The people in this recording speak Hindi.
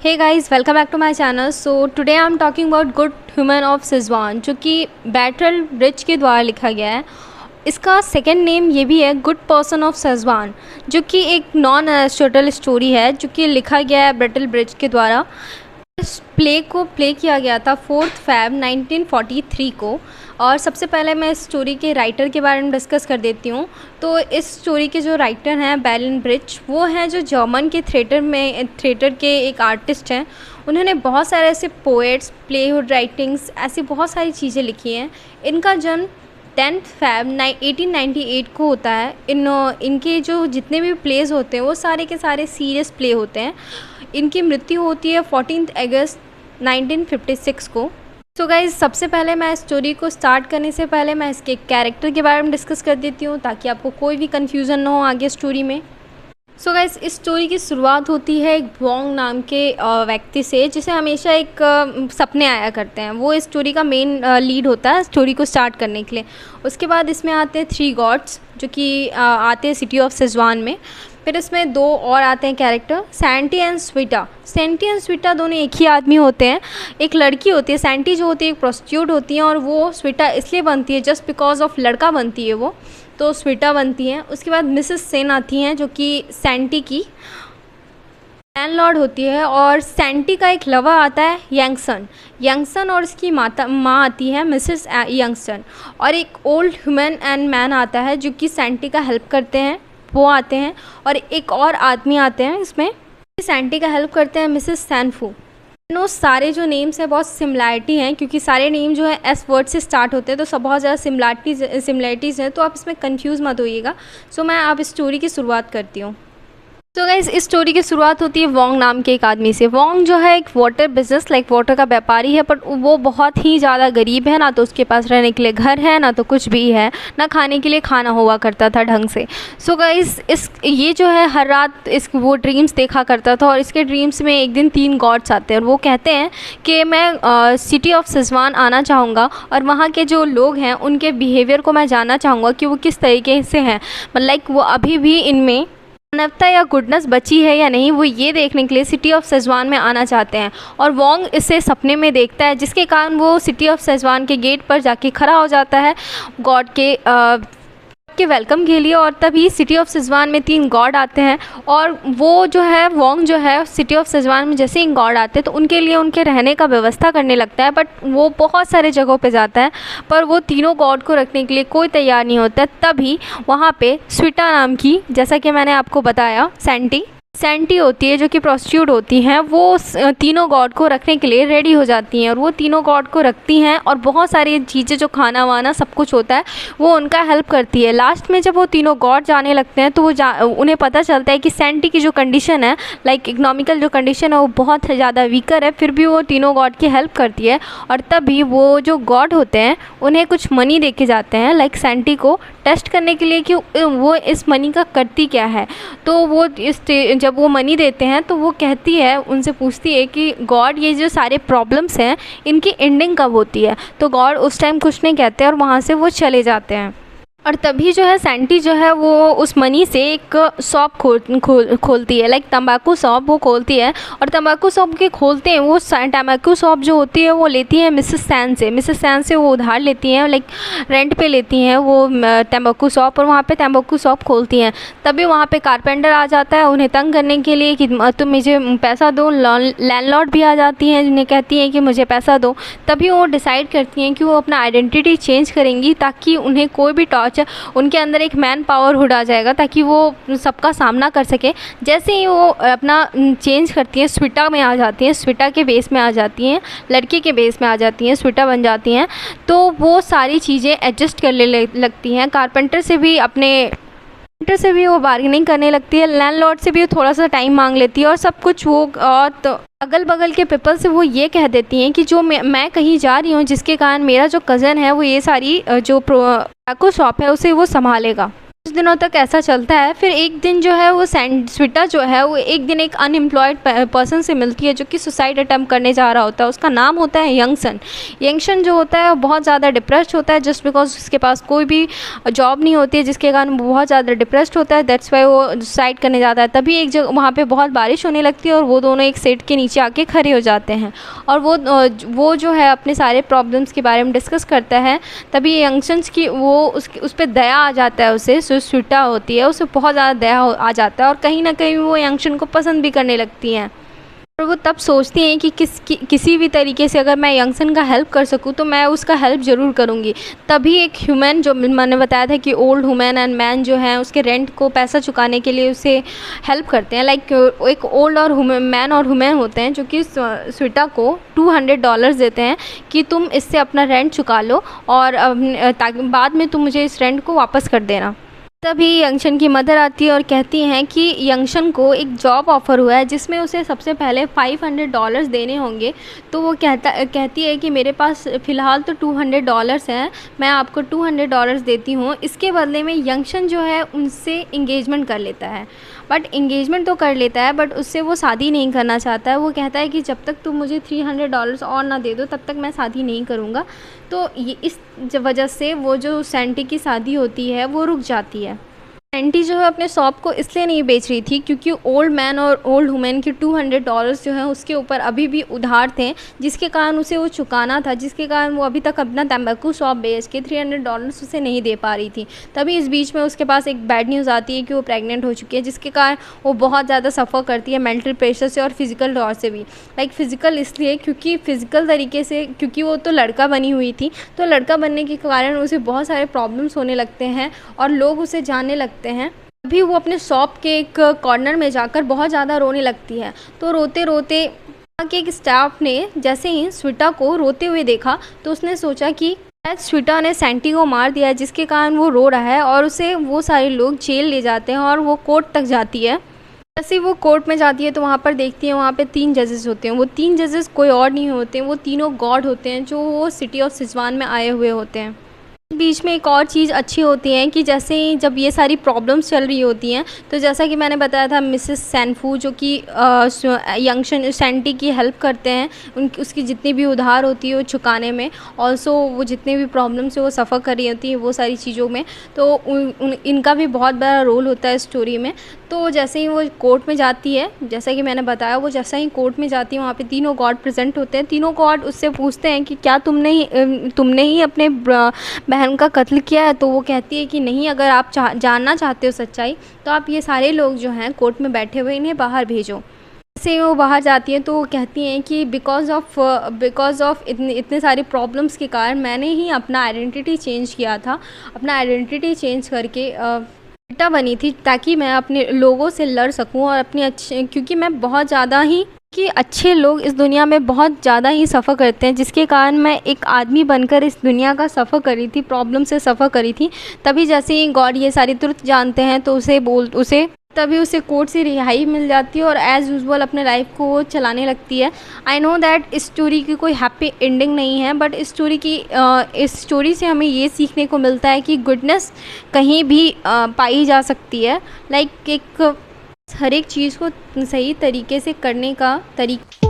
Hey guys, welcome back to my channel. So today I am talking about good human of Szechwan, जो कि बैटल ब्रिज के द्वारा लिखा गया है। इसका सेकंड नेम ये भी है, गुड पर्सन ऑफ सिजवान, जो कि एक नॉन एरिस्टोटल स्टोरी है जो कि लिखा गया है बैटल ब्रिज के द्वारा। इस प्ले को प्ले किया गया था 4 फरवरी 1943 को। और सबसे पहले मैं इस स्टोरी के राइटर के बारे में डिस्कस कर देती हूँ। तो इस स्टोरी के जो राइटर हैं बैटल ब्रिज, वो हैं जो जर्मन के थिएटर के एक आर्टिस्ट हैं। उन्होंने बहुत सारे ऐसे पोएट्स, प्लेहुड राइटिंग्स, ऐसी बहुत सारी चीज़ें लिखी हैं। इनका जन्म 10 फरवरी 1898 को होता है। इनके जो जितने भी प्लेज होते हैं वो सारे के सारे सीरियस प्ले होते हैं। इनकी मृत्यु होती है 14 अगस्त 1956 को। तो गाइज़, सबसे पहले मैं स्टोरी को स्टार्ट करने से पहले मैं इसके कैरेक्टर के बारे में डिस्कस कर देती हूँ, ताकि आपको कोई भी कन्फ्यूज़न ना हो आगे स्टोरी में। सो गाइज़, इस स्टोरी की शुरुआत होती है एक वोंग नाम के व्यक्ति से, जिसे हमेशा एक सपने आया करते हैं। वो इस स्टोरी का मेन लीड होता है स्टोरी को स्टार्ट करने के लिए। उसके बाद इसमें आते हैं 3 गॉड्स, जो कि आते हैं सिटी ऑफ सिजवान में। फिर इसमें 2 और आते हैं character, Shen Te and Shui Ta. Shen Te and Shui Ta दोनों एक ही आदमी होते हैं। एक लड़की होती है, सैंटी जो होती है एक प्रोस्टिट्यूट होती है, और वो स्वीटा इसलिए बनती है जस्ट बिकॉज ऑफ लड़का बनती है वो, तो स्वीटा बनती हैं। उसके बाद मिसेस सेन आती हैं, जो कि सैंटी की लैंडलॉर्ड होती है। और सैंटी का एक लवर आता है यंगसन, और उसकी माँ आती है मिसेस यंगसन। और एक ओल्ड ह्यूमन एंड मैन आता है जो कि सैंटी का हेल्प करते हैं, वो आते हैं। और एक और आदमी आते हैं इसमें, सैंटी का हेल्प करते हैं, मिसेस सैनफू। सारे जो नेम्स हैं बहुत सिमिलैरिटी हैं, क्योंकि सारे नेम जो है एस वर्ड से स्टार्ट होते हैं, तो सब बहुत ज़्यादा सिमिलैरिटीज़ हैं। तो आप इसमें कंफ्यूज मत होइएगा। सो मैं आप इस स्टोरी की शुरुआत करती हूँ। तो गाइस, इस स्टोरी की शुरुआत होती है वोंग नाम के एक आदमी से। वोंग जो है एक वाटर बिजनेस वाटर का व्यापारी है, बट वो बहुत ही ज़्यादा गरीब है। ना तो उसके पास रहने के लिए घर है, ना तो कुछ भी है, ना खाने के लिए खाना हुआ करता था ढंग से। सो गाइस, ये जो है हर रात वो ड्रीम्स देखा करता था, और इसके ड्रीम्स में एक दिन 3 गॉड्स आते हैं, और वो कहते हैं कि मैं सिटी ऑफ सिजवान आना चाहूँगा, और वहाँ के जो लोग हैं उनके बिहेवियर को मैं जानना चाहूँगा कि वो किस तरीके से हैं, मतलब वो अभी भी इनमें मानवता या गुडनेस बची है या नहीं, वो ये देखने के लिए सिटी ऑफ सिजवान में आना चाहते हैं। और वोंग इसे सपने में देखता है, जिसके कारण वो सिटी ऑफ सिजवान के गेट पर जाके खड़ा हो जाता है गॉड के वेलकम के लिए। और तभी सिटी ऑफ सिजवान में 3 गॉड आते हैं, और वो जो है वोंग जो है सिटी ऑफ सिजवान में जैसे ही गॉड आते हैं तो उनके लिए उनके रहने का व्यवस्था करने लगता है। बट वो बहुत सारे जगहों पे जाता है, पर वो तीनों गॉड को रखने के लिए कोई तैयार नहीं होता है। तभी वहाँ पे स्वीटा नाम की, जैसा कि मैंने आपको बताया, सैंटी होती है जो कि प्रोस्टिट्यूट होती हैं, वो तीनों गॉड को रखने के लिए रेडी हो जाती हैं, और वो तीनों गॉड को रखती हैं, और बहुत सारी चीज़ें जो खाना वाना सब कुछ होता है वो उनका हेल्प करती है। लास्ट में जब वो तीनों गॉड जाने लगते हैं तो उन्हें पता चलता है कि सैंटी की जो कंडीशन है, इकोनॉमिकल जो कंडीशन है, वो बहुत ज़्यादा वीकर है। फिर भी वो तीनों गॉड की हेल्प करती है, और तभी वो जो गॉड होते हैं उन्हें कुछ मनी दे के जाते हैं सैंटी को टेस्ट करने के लिए कि वो इस मनी का करती क्या है। तो वो जब वो मनी देते हैं तो वो कहती है, उनसे पूछती है कि गॉड, ये जो सारे प्रॉब्लम्स हैं इनकी एंडिंग कब होती है। तो गॉड उस टाइम कुछ नहीं कहते, और वहाँ से वो चले जाते हैं। और तभी जो है सैंटी जो है वो उस मनी से एक शॉप खोलती है, तंबाकू शॉप वो खोलती है। और तंबाकू शॉप के खोलते हैं, वो तंबाकू शॉप जो होती है वो लेती है मिसेस सैन से वो उधार लेती हैं, रेंट पे लेती हैं वो तंबाकू शॉप, और वहाँ पे तंबाकू शॉप खोलती हैं। तभी वहाँ पे कारपेंटर आ जाता है उन्हें तंग करने के लिए कि तुम मुझे पैसा दो। लैंडलॉर्ड भी आ जाती हैं, जिन्हें कहती हैं कि मुझे पैसा दो। तभी वो डिसाइड करती हैं कि वो अपना आइडेंटिटी चेंज करेंगी, ताकि उन्हें कोई भी उनके अंदर एक मैन पावर हुड आ जाएगा, ताकि वो सबका सामना कर सके। जैसे ही वो अपना चेंज करती हैं, स्वीटा में आ जाती हैं, स्वीटा के बेस में आ जाती हैं, लड़के के बेस में आ जाती हैं, स्वीटा बन जाती हैं। तो वो सारी चीज़ें एडजस्ट करने लगती हैं। कारपेंटर से भी वो बार्गेनिंग करने लगती है, लैंडलॉर्ड से भी वो थोड़ा सा टाइम मांग लेती है, और सब कुछ वो। और तो अगल बगल के पीपल से वो ये कह देती हैं कि जो मैं कहीं जा रही हूँ, जिसके कारण मेरा जो कज़न है वो ये सारी जो तंबाकू शॉप है उसे वो संभालेगा। कुछ दिनों तक ऐसा चलता है। फिर एक दिन जो है वो स्वीटा जो है वो एक दिन एक अनएम्प्लॉयड पर्सन से मिलती है जो कि सुसाइड अटैम्प्ट करने जा रहा होता है। उसका नाम होता है यंगसन। यंगसन जो होता है वो बहुत ज़्यादा डिप्रेस्ड होता है जस्ट बिकॉज उसके पास कोई भी जॉब नहीं होती है, जिसके कारण वो बहुत ज़्यादा डिप्रेस्ड होता है। दैट्स वाई वो सुसाइड करने जाता है। तभी एक जगह वहाँ पे बहुत बारिश होने लगती है और वो दोनों एक सेट के नीचे आके खड़े हो जाते हैं और वो जो है अपने सारे प्रॉब्लम्स के बारे में डिस्कस करता है। तभी यंगसन्स की वो उस पर दया आ जाता है, उसे जो स्वीटा होती है उसे बहुत ज़्यादा दया आ जाता है और कहीं ना कहीं वो यंगसन को पसंद भी करने लगती हैं। और वो तब सोचती हैं कि किसी भी तरीके से अगर मैं यंगसन का हेल्प कर सकूं तो मैं उसका हेल्प ज़रूर करूंगी। तभी एक ह्यूमन, जो मैंने बताया था कि ओल्ड वुमेन एंड मैन जो हैं उसके रेंट को पैसा चुकाने के लिए उसे हेल्प करते हैं। लाइक एक ओल्ड और मैन और वुमेन होते हैं जो कि स्वीटा को $200 देते हैं कि तुम इससे अपना रेंट चुका लो और ताकि बाद में तुम मुझे इस रेंट को वापस कर देना। तभी यंगसन की मदर आती है और कहती हैं कि यंगसन को एक जॉब ऑफ़र हुआ है जिसमें उसे सबसे पहले $500 देने होंगे। तो वो कहती है कि मेरे पास फ़िलहाल तो $200 हैं, मैं आपको $200 देती हूँ। इसके बदले में यंगसन जो है उनसे इंगेजमेंट कर लेता है। बट इंगेजमेंट तो कर लेता है बट उससे वो शादी नहीं करना चाहता है। वो कहता है कि जब तक तुम मुझे $300 और ना दे दो तब तक मैं शादी नहीं करूँगा। तो ये इस वजह से वो जो सैंटी की शादी होती है वो रुक जाती है। सैंटी जो है अपने शॉप को इसलिए नहीं बेच रही थी क्योंकि ओल्ड मैन और ओल्ड वुमेन के $200 जो हैं उसके ऊपर अभी भी उधार थे, जिसके कारण उसे वो चुकाना था, जिसके कारण वो अभी तक अपना तंबाकू शॉप बेच के $300 उसे नहीं दे पा रही थी। तभी इस बीच में उसके पास एक बैड न्यूज़ आती है कि वो प्रेग्नेंट हो चुकी है, जिसके कारण वो बहुत ज़्यादा सफ़र करती है मेंटल प्रेशर से और फिज़िकल तौर से भी। लाइक फ़िज़िकल इसलिए क्योंकि फ़िज़िकल तरीके से क्योंकि वो तो लड़का बनी हुई थी, तो लड़का बनने के कारण उसे बहुत सारे प्रॉब्लम्स होने लगते हैं और लोग उसे जानने लगते हैं। अभी वो अपने शॉप के एक कॉर्नर में जाकर बहुत ज़्यादा रोने लगती है। तो रोते रोते वहाँ के एक स्टाफ ने जैसे ही स्वीटा को रोते हुए देखा तो उसने सोचा कि शायद स्वीटा ने सैंटी को मार दिया है, जिसके कारण वो रो रहा है और उसे वो सारे लोग जेल ले जाते हैं और वो कोर्ट तक जाती है। जैसे ही वो कोर्ट में जाती है तो वहाँ पर देखती है वहाँ पे 3 जजेस होते हैं। वो 3 जजेस कोई और नहीं होते, वो तीनों गॉड होते हैं जो वो सिटी ऑफ सिचुआन में आए हुए होते हैं। बीच में एक और चीज़ अच्छी होती है कि जैसे ही जब ये सारी प्रॉब्लम्स चल रही होती हैं तो जैसा कि मैंने बताया था मिसेस सैनफू जो कि यंगसन सैंटी की हेल्प करते हैं उसकी जितनी भी उधार होती है वो चुकाने में, ऑल्सो वो जितने भी प्रॉब्लम्स से वो सफ़र कर रही होती है वो सारी चीज़ों में, तो इनका भी बहुत बड़ा रोल होता है स्टोरी में। तो जैसे ही वो कोर्ट में जाती है, जैसा कि मैंने बताया, वो जैसा ही कोर्ट में जाती है वहाँ पे तीनों गॉड प्रेजेंट होते हैं। तीनों गॉड उससे पूछते हैं कि क्या तुमने ही अपने बहन का कत्ल किया है। तो वो कहती है कि नहीं, अगर आप जानना चाहते हो सच्चाई तो आप ये सारे लोग जो हैं कोर्ट में बैठे हुए इन्हें बाहर भेजो। जैसे वो बाहर जाती हैं तो वो कहती हैं कि बिकॉज ऑफ इतने सारे प्रॉब्लम्स के कारण मैंने ही अपना आइडेंटिटी चेंज किया था। अपना आइडेंटिटी चेंज करके बेटा बनी थी ताकि मैं अपने लोगों से लड़ सकूं और क्योंकि मैं बहुत ज़्यादा ही कि अच्छे लोग इस दुनिया में बहुत ज़्यादा ही सफ़र करते हैं, जिसके कारण मैं एक आदमी बनकर इस दुनिया का सफ़र करी थी, प्रॉब्लम से सफ़र करी थी। तभी जैसे ही गॉड ये सारी तुरंत जानते हैं तो तभी उसे कोर्ट से रिहाई मिल जाती है और एज़ यूजुअल अपने लाइफ को वो चलाने लगती है। आई नो दैट इस स्टोरी की कोई हैप्पी एंडिंग नहीं है, बट इस स्टोरी से हमें ये सीखने को मिलता है कि गुडनेस कहीं भी पाई जा सकती है। लाइक हर एक चीज़ को सही तरीके से करने का तरीका